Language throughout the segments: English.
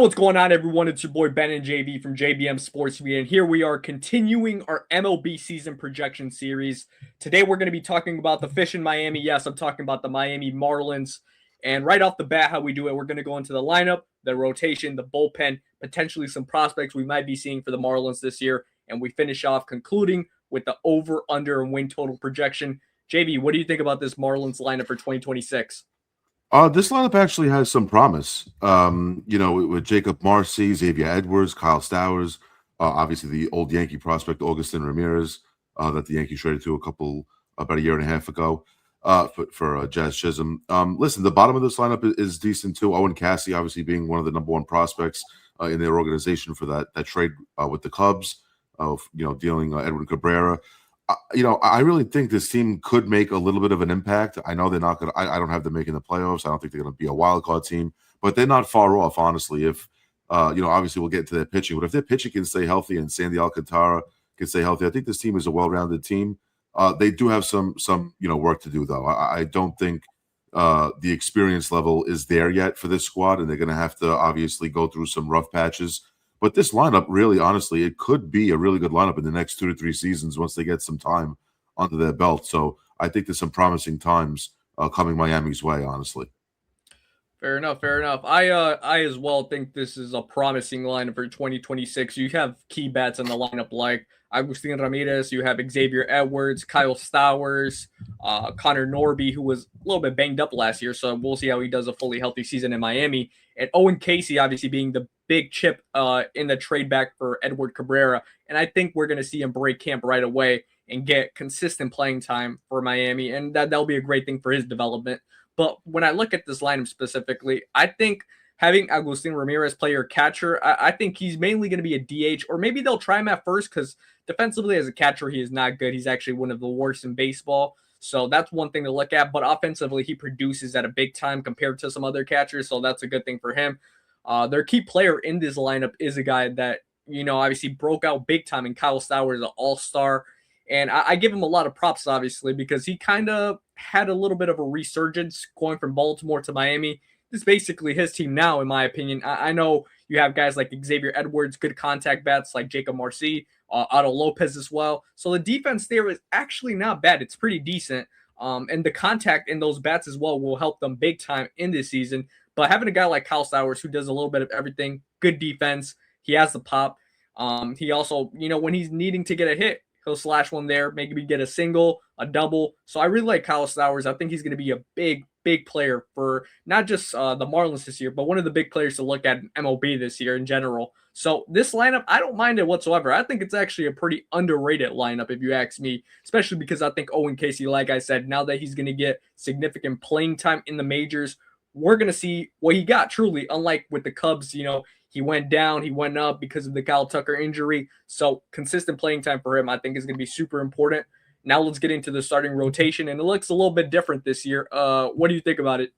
What's going on, everyone? It's your boy Ben and JV from JBM Sports Media, and here we are continuing our MLB season projection series. Today, we're going to be talking about the fish in Miami. Yes, I'm talking about the Miami Marlins. And right off the bat, how we do it, we're going to go into the lineup, the rotation, the bullpen, potentially some prospects we might be seeing for the Marlins this year, and we finish off concluding with the over, under, and win total projection. JV, what do you think about this Marlins lineup for 2026? This lineup actually has some promise. With Jacob Marcy, Xavier Edwards, Kyle Stowers, obviously the old Yankee prospect Augustin Ramirez that the Yankees traded to about a year and a half ago for Jazz Chisholm. Listen, the bottom of this lineup is decent too. Owen Cassey, obviously being one of the number one prospects in their organization for that trade with the Cubs, dealing Edwin Cabrera. I really think this team could make a little bit of an impact. I know they're not going to, I don't have them making the playoffs. I don't think they're going to be a wild card team, but they're not far off, honestly. If, obviously we'll get into their pitching, but if their pitching can stay healthy and Sandy Alcantara can stay healthy, I think this team is a well-rounded team. They do have some work to do, though. I don't think the experience level is there yet for this squad, and they're going to have to obviously go through some rough patches. But this lineup, really, honestly, it could be a really good lineup in the next 2 to 3 seasons once they get some time under their belt. So I think there's some promising times coming Miami's way, honestly. Fair enough. Fair enough. I as well think this is a promising lineup for 2026. You have key bats in the lineup like Agustin Ramirez. You have Xavier Edwards, Kyle Stowers, Connor Norby, who was a little bit banged up last year. So we'll see how he does a fully healthy season in Miami. And Owen Cassey, obviously being the big chip in the trade back for Edward Cabrera. And I think we're going to see him break camp right away and get consistent playing time for Miami. And that'll be a great thing for his development. But when I look at this lineup specifically, I think having Agustin Ramirez play your catcher, I think he's mainly going to be a DH, or maybe they'll try him at first because defensively as a catcher, he is not good. He's actually one of the worst in baseball. So that's one thing to look at. But offensively, he produces at a big time compared to some other catchers. So that's a good thing for him. Their key player in this lineup is a guy that, obviously broke out big time in Kyle Stowers, an all-star. And I give him a lot of props, obviously, because he kind of had a little bit of a resurgence going from Baltimore to Miami. This is basically his team now, in my opinion. I know you have guys like Xavier Edwards, good contact bats like Jacob Marcy, Otto Lopez as well. So the defense there is actually not bad. It's pretty decent. And the contact in those bats as well will help them big time in this season. But having a guy like Kyle Stowers who does a little bit of everything, good defense, he has the pop. He also, when he's needing to get a hit, he'll slash one there, maybe get a single, a double. So I really like Kyle Stowers. I think he's going to be a big player for not just the Marlins this year, but one of the big players to look at in MLB this year in general. So this lineup, I don't mind it whatsoever. I think it's actually a pretty underrated lineup, if you ask me, especially because I think Owen Cassey, like I said, now that he's going to get significant playing time in the majors, we're going to see what he got truly, unlike with the Cubs, he went down, he went up because of the Kyle Tucker injury. So consistent playing time for him, I think, is going to be super important. Now let's get into the starting rotation, and it looks a little bit different this year. What do you think about it?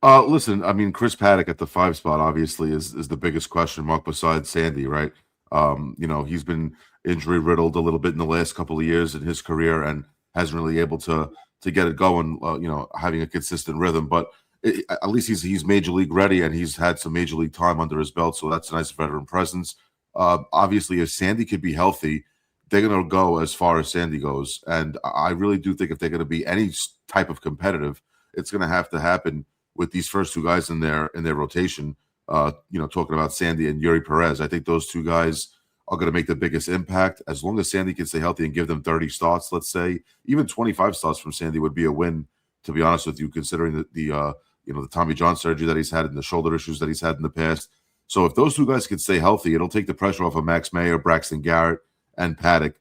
Listen, I mean, Chris Paddock at the 5 spot obviously is the biggest question mark besides Sandy, right? He's been injury riddled a little bit in the last couple of years in his career and hasn't really able to get it going. Having a consistent rhythm, but at least he's major league ready and he's had some major league time under his belt, so that's a nice veteran presence. Obviously, if Sandy could be healthy, they're going to go as far as Sandy goes, and I really do think if they're going to be any type of competitive, it's going to have to happen with these first 2 guys in their rotation. Talking about Sandy and Yuri Perez, I think those 2 guys are going to make the biggest impact. As long as Sandy can stay healthy and give them 30 starts, let's say, even 25 starts from Sandy would be a win, to be honest with you, considering the Tommy John surgery that he's had and the shoulder issues that he's had in the past. So if those 2 guys can stay healthy, it'll take the pressure off of Max Meyer, Braxton Garrett, and Paddock.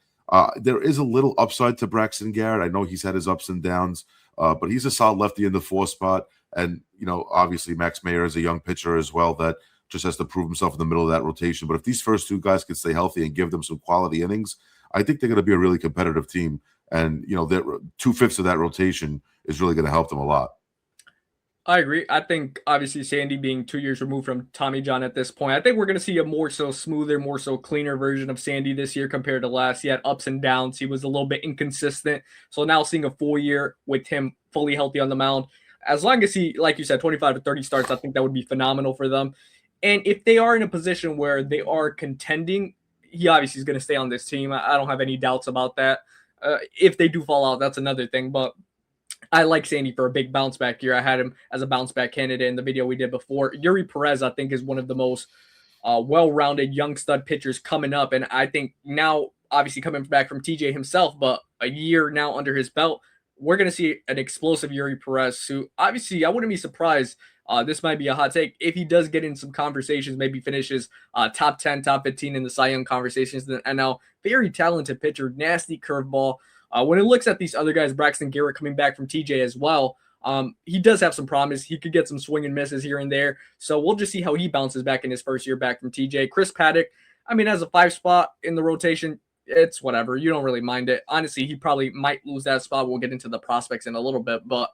There is a little upside to Braxton Garrett. I know he's had his ups and downs, but he's a solid lefty in the 4 spot. And, obviously Max Meyer is a young pitcher as well that just has to prove himself in the middle of that rotation. But if these first 2 guys can stay healthy and give them some quality innings, I think they're going to be a really competitive team. And, 2/5 of that rotation is really going to help them a lot. I agree. I think obviously Sandy being 2 years removed from Tommy John at this point, I think we're going to see a more so smoother, more so cleaner version of Sandy this year compared to last. He had ups and downs. He was a little bit inconsistent. So now seeing a full year with him fully healthy on the mound, as long as he, like you said, 25 to 30 starts, I think that would be phenomenal for them. And if they are in a position where they are contending, he obviously is going to stay on this team. I don't have any doubts about that. If they do fall out, that's another thing. But I like Sandy for a big bounce back year. I had him as a bounce back candidate in the video we did before. Yuri Perez, I think, is one of the most well-rounded young stud pitchers coming up, and I think now, obviously coming back from TJ himself, but a year now under his belt, we're going to see an explosive Yuri Perez. Who obviously I wouldn't be surprised. This might be a hot take if he does get in some conversations, maybe finishes top 10, top 15 in the Cy Young conversations. And now, very talented pitcher, nasty curveball. When it looks at these other guys, Braxton Garrett coming back from TJ as well, he does have some promise. He could get some swing and misses here and there. So we'll just see how he bounces back in his first year back from TJ. Chris Paddock, I mean, as a 5 spot in the rotation, it's whatever. You don't really mind it. Honestly, he probably might lose that spot. We'll get into the prospects in a little bit. But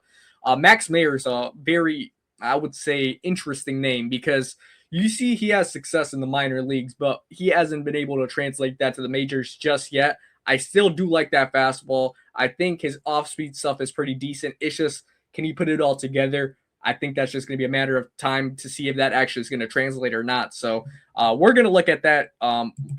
Max Mayer is a very, I would say, interesting name because you see he has success in the minor leagues, but he hasn't been able to translate that to the majors just yet. I still do like that fastball. I think his off-speed stuff is pretty decent. It's just, can he put it all together? I think that's just going to be a matter of time to see if that actually is going to translate or not. So we're going to look at that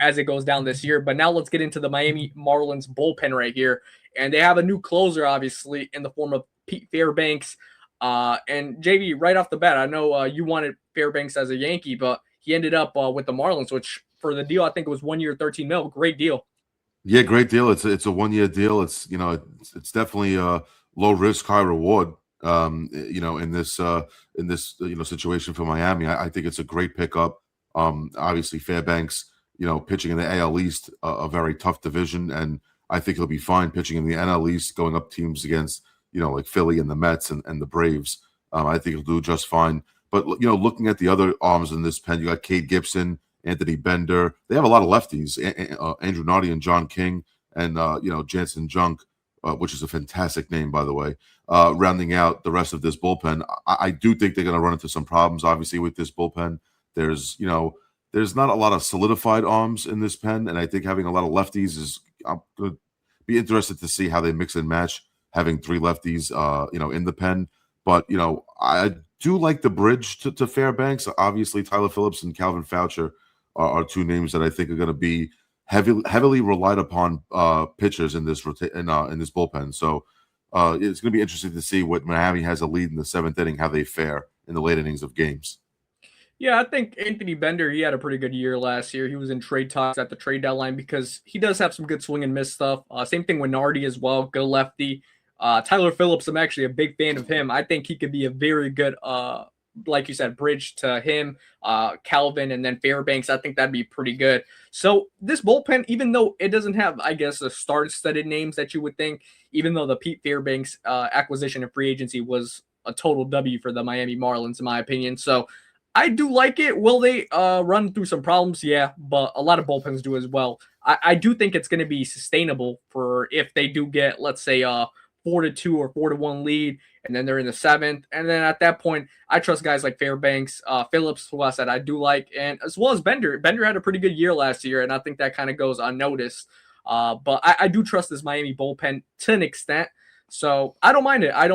as it goes down this year. But now let's get into the Miami Marlins bullpen right here. And they have a new closer, obviously, in the form of Pete Fairbanks. And JV, right off the bat, I know you wanted Fairbanks as a Yankee, but he ended up with the Marlins, which for the deal, I think it was 1 year, 13 mil. Great deal. Yeah, great deal. It's a 1 year deal. It's it's definitely a low risk, high reward. In this situation for Miami, I think it's a great pickup. Obviously Fairbanks, pitching in the AL East, a very tough division, and I think he'll be fine pitching in the NL East, going up teams against like Philly and the Mets and the Braves. I think he'll do just fine. But looking at the other arms in this pen, you got Cade Gibson, Anthony Bender. They have a lot of lefties. Andrew Nardi and John King, and Jansen Junk, which is a fantastic name, by the way. Rounding out the rest of this bullpen, I do think they're going to run into some problems. Obviously, with this bullpen, there's not a lot of solidified arms in this pen, and I think having a lot of lefties is. I'm going to be interested to see how they mix and match having 3 lefties, in the pen. But I do like the bridge to Fairbanks. Obviously, Tyler Phillips and Calvin Foucher are 2 names that I think are going to be heavily relied upon pitchers in this in this bullpen. So it's going to be interesting to see what Miami has a lead in the 7th inning, how they fare in the late innings of games. Yeah, I think Anthony Bender, he had a pretty good year last year. He was in trade talks at the trade deadline because he does have some good swing and miss stuff. Same thing with Nardi as well, good lefty. Tyler Phillips, I'm actually a big fan of him. I think he could be a very good, like you said, bridge to him, Calvin, and then Fairbanks. I think that'd be pretty good. So this bullpen, even though it doesn't have, I guess, the star-studded names that you would think, even though the Pete Fairbanks acquisition and free agency was a total W for the Miami Marlins, in my opinion. So I do like it. Will they run through some problems? Yeah, but a lot of bullpens do as well. I do think it's going to be sustainable for if they do get, let's say, 4-2 or 4-1 lead, and then they're in the 7th. And then at that point, I trust guys like Fairbanks, Phillips, who I said I do like, and as well as Bender. Bender had a pretty good year last year, and I think that kind of goes unnoticed. But I do trust this Miami bullpen to an extent. So I don't mind it. I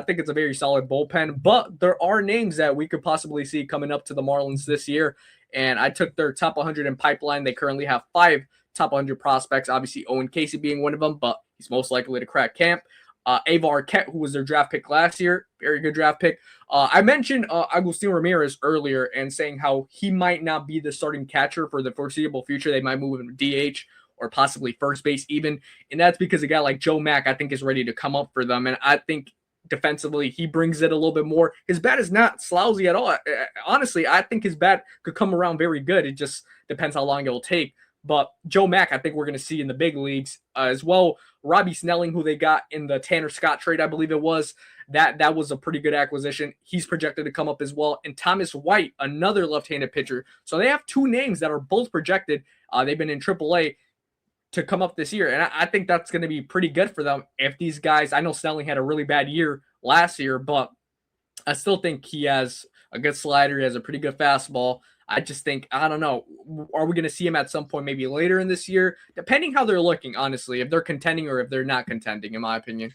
think it's a very solid bullpen, but there are names that we could possibly see coming up to the Marlins this year. And I took their top 100 in pipeline. They currently have 5 top 100 prospects, obviously Owen Casey being one of them, but he's most likely to crack camp. Avar Kett, who was their draft pick last year, very good draft pick. I mentioned Agustin Ramirez earlier and saying how he might not be the starting catcher for the foreseeable future. They might move him to DH or possibly first base even. And that's because a guy like Joe Mack, I think, is ready to come up for them. And I think defensively, he brings it a little bit more. His bat is not lousy at all. Honestly, I think his bat could come around very good. It just depends how long it will take. But Joe Mack, I think we're going to see in the big leagues as well. Robbie Snelling, who they got in the Tanner Scott trade, I believe it was, that was a pretty good acquisition. He's projected to come up as well. And Thomas White, another left-handed pitcher. So they have 2 names that are both projected. They've been in AAA to come up this year. And I think that's going to be pretty good for them if these guys, I know Snelling had a really bad year last year, but I still think he has a good slider. He has a pretty good fastball. I just think, I don't know, are we going to see him at some point maybe later in this year? Depending how they're looking, honestly, if they're contending or if they're not contending, in my opinion.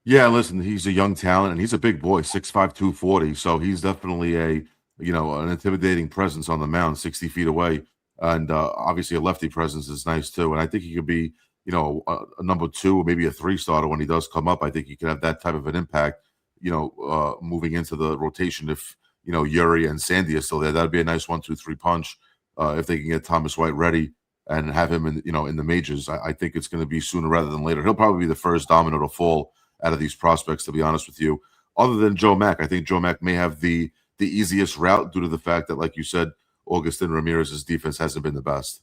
Yeah, listen, he's a young talent, and he's a big boy, 6'5", 240. So he's definitely an intimidating presence on the mound, 60 feet away, and obviously a lefty presence is nice too. And I think he could be, a number two or maybe a three starter when he does come up. I think he could have that type of an impact, moving into the rotation if Yuri and Sandy are still there. That'd be a nice 1-2-3 punch if they can get Thomas White ready and have him in the majors. I think it's going to be sooner rather than later. He'll probably be the first domino to fall out of these prospects, to be honest with you. Other than Joe Mack, I think Joe Mack may have the easiest route due to the fact that, like you said, Augustin Ramirez's defense hasn't been the best.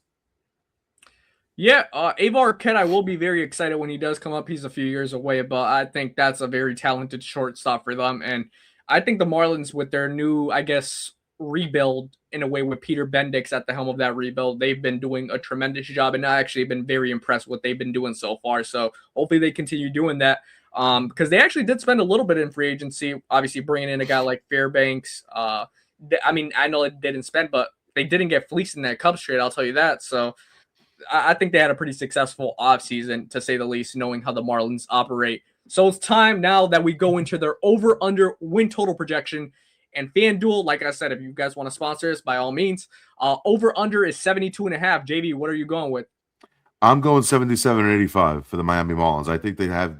Yeah, Avar Arquette, I will be very excited when he does come up. He's a few years away, but I think that's a very talented shortstop for them. And I think the Marlins, with their new, I guess, rebuild in a way with Peter Bendix at the helm of that rebuild, they've been doing a tremendous job. And I actually been very impressed with what they've been doing so far. So hopefully they continue doing that. Because they actually did spend a little bit in free agency, obviously bringing in a guy like Fairbanks. I know it didn't spend, but they didn't get fleeced in that Cubs trade, I'll tell you that. So I think they had a pretty successful offseason, to say the least, knowing how the Marlins operate. So it's time now that we go into their over-under win total projection. And FanDuel, like I said, if you guys want to sponsor us, by all means, over-under is 72.5. JV, what are you going with? I'm going 77-85 for the Miami Marlins. I think they have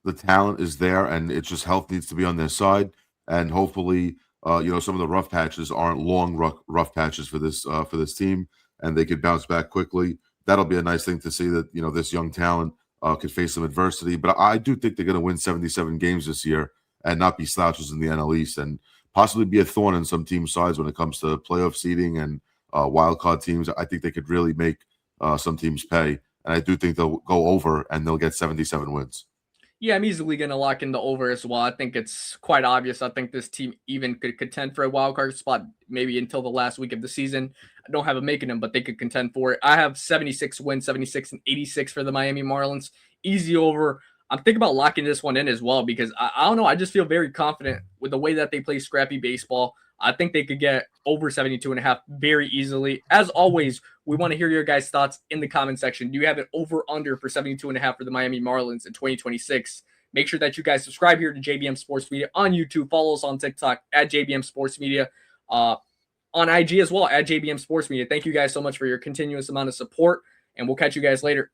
the talent is there, and it's just health needs to be on their side. And hopefully, some of the rough patches aren't long rough patches for this team, and they could bounce back quickly. That'll be a nice thing to see that, this young talent could face some adversity. But I do think they're going to win 77 games this year and not be slouches in the NL East and possibly be a thorn in some team sides when it comes to playoff seeding and wild card teams. I think they could really make some teams pay. And I do think they'll go over and they'll get 77 wins. Yeah, I'm easily going to lock in the over as well. I think it's quite obvious. I think this team even could contend for a wild card spot maybe until the last week of the season. I don't have them making them, but they could contend for it. I have 76 wins, 76 and 86 for the Miami Marlins. Easy over. I'm thinking about locking this one in as well because I don't know. I just feel very confident with the way that they play scrappy baseball. I think they could get over 72.5 very easily. As always, we want to hear your guys' thoughts in the comment section. Do you have it over under for 72.5 for the Miami Marlins in 2026? Make sure that you guys subscribe here to JBM Sports Media on YouTube. Follow us on TikTok at JBM Sports Media. On IG as well at JBM Sports Media. Thank you guys so much for your continuous amount of support, and we'll catch you guys later.